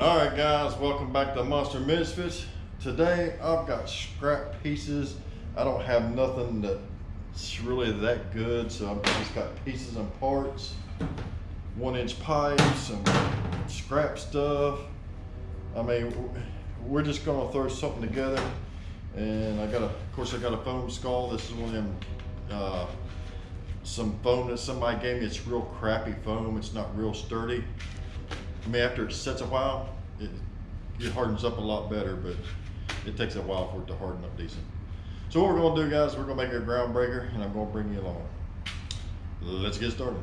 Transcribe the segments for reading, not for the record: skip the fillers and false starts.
All right, guys, welcome back to Monster Misfits. Today I've got scrap pieces. I don't have nothing that's really that good, so I've just got pieces and parts, 1-inch pipes, some scrap stuff. I mean, we're just gonna throw something together. And of course I got a foam skull. This is one of them, some foam that somebody gave me. It's real crappy foam. It's not real sturdy. I mean, after it sets a while, it hardens up a lot better, but it takes a while for it to harden up decent. So what we're gonna do, guys, we're gonna make a ground breaker, and I'm gonna bring you along. Let's get started.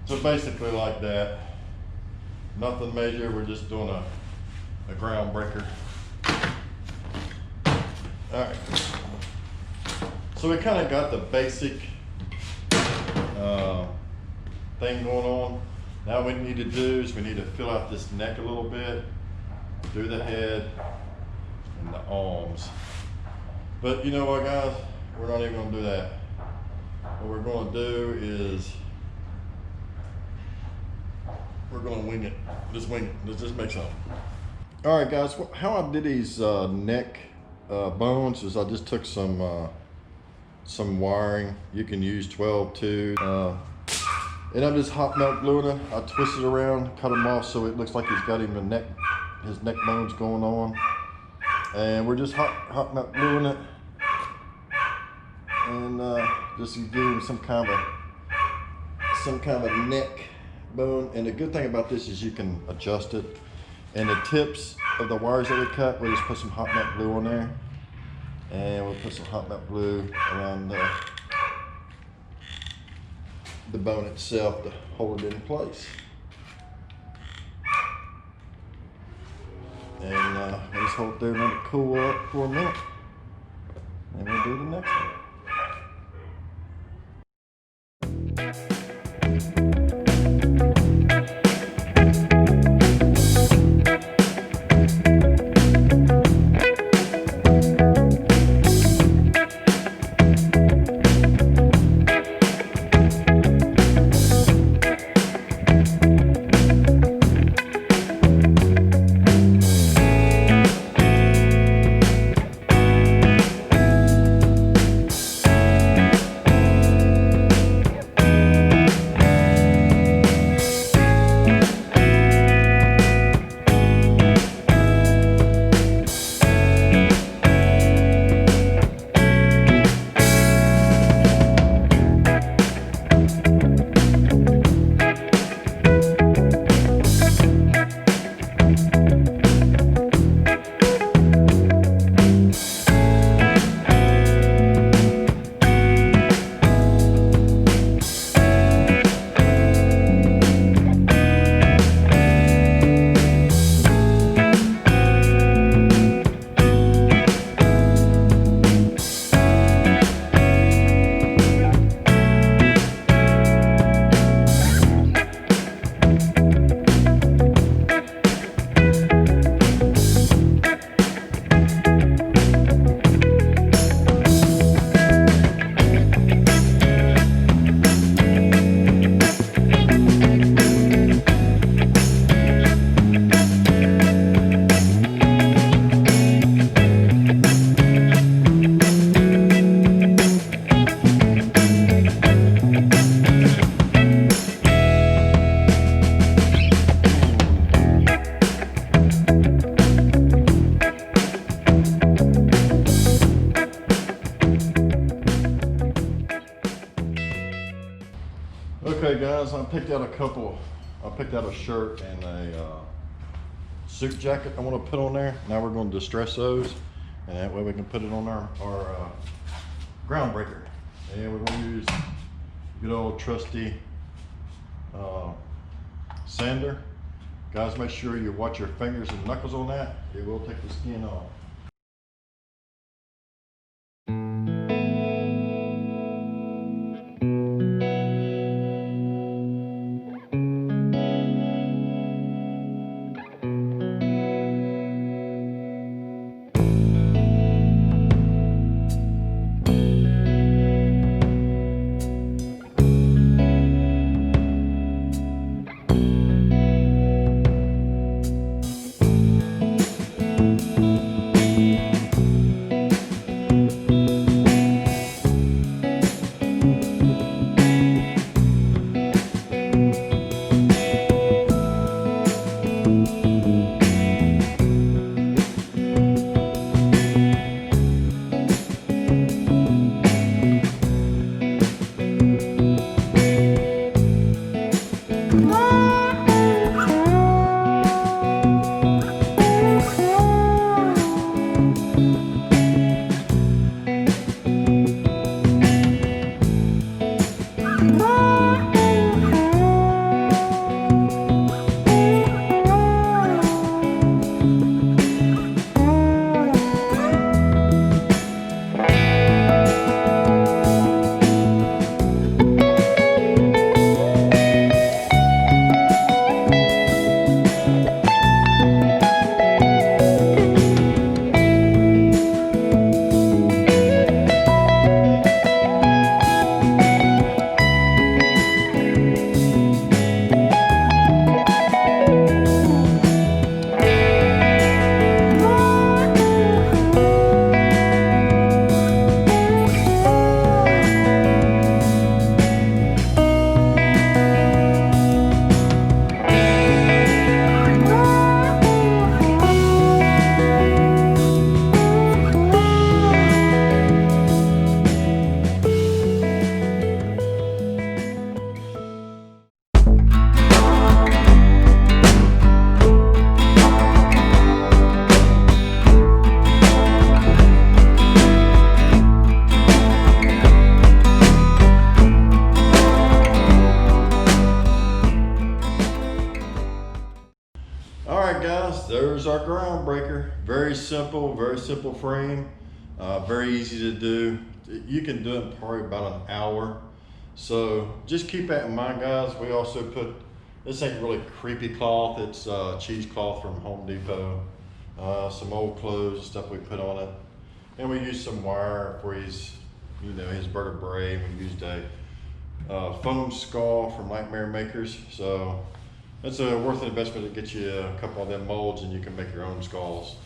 So basically like that, nothing major, we're just doing a a ground breaker. All right. So we kind of got the basic thing going on. Now what we need to do is we need to fill out this neck a little bit, do the head and the arms. But you know what, guys? We're not even gonna do that. What we're gonna do is we're gonna wing it. Just wing it. Let's just make something. All right, guys. How I did these neck bones is I just took some wiring. You can use 12-2. And I'm just hot melt gluing it. I twist it around, cut them off so it looks like he's got him his neck bones going on. And we're just hot melt gluing it. And just to give him some kind of neck bone. And the good thing about this is you can adjust it. And the tips of the wires that we cut, we'll just put some hot melt glue on there. And we'll put some hot melt glue around the bone itself to hold it in place. And we'll just hold it there and let it cool up for a minute. And we'll do the next one. Okay guys, I picked out a shirt and a suit jacket I want to put on there. Now we're going to distress those, and that way we can put it on our ground breaker. And we're going to use good old trusty sander. Guys, make sure you watch your fingers and knuckles on that. It will take the skin off. right, guys, there's our groundbreaker. Very simple frame. Very easy to do. You can do it in probably about an hour. So just keep that in mind, guys. We also put, this ain't really creepy cloth. It's cheesecloth from Home Depot. Some old clothes and stuff we put on it. And we used some wire for his, his vertebrae. We used a foam skull from Nightmare Makers. So it's a worth an investment to get you a couple of them molds and you can make your own skulls.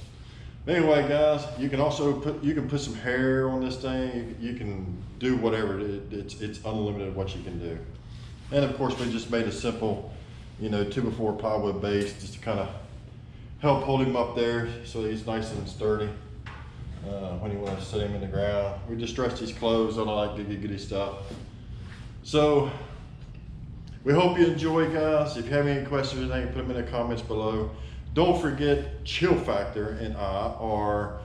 Anyway, guys, you can also put some hair on this thing. You can do whatever. It's unlimited what you can do. And of course, we just made a simple, 2x4 plywood base just to kind of help hold him up there so he's nice and sturdy when you want to set him in the ground. We just dressed his clothes, all that goody stuff. So we hope you enjoy, guys. If you have any questions or anything, put them in the comments below. Don't forget, Chill Factor and I are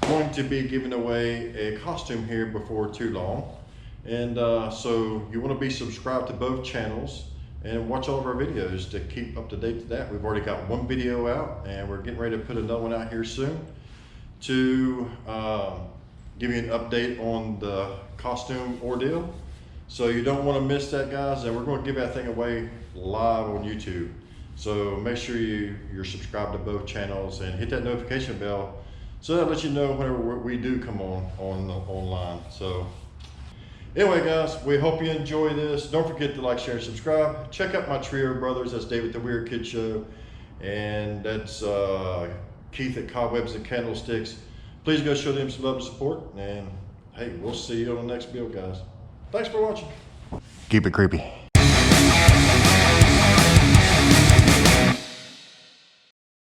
going to be giving away a costume here before too long. And so you want to be subscribed to both channels and watch all of our videos to keep up to date with that. We've already got one video out and we're getting ready to put another one out here soon to give you an update on the costume ordeal. So you don't want to miss that, guys. And we're going to give that thing away live on YouTube. So make sure you're subscribed to both channels and hit that notification bell so that lets you know whenever we do come online. So anyway, guys, we hope you enjoy this. Don't forget to like, share, and subscribe. Check out my trio of brothers. That's David the Weird Kid Show, and that's Keith at Cobwebs and Candlesticks. Please go show them some love and support. And hey, we'll see you on the next build, guys. Thanks for watching. Keep it creepy.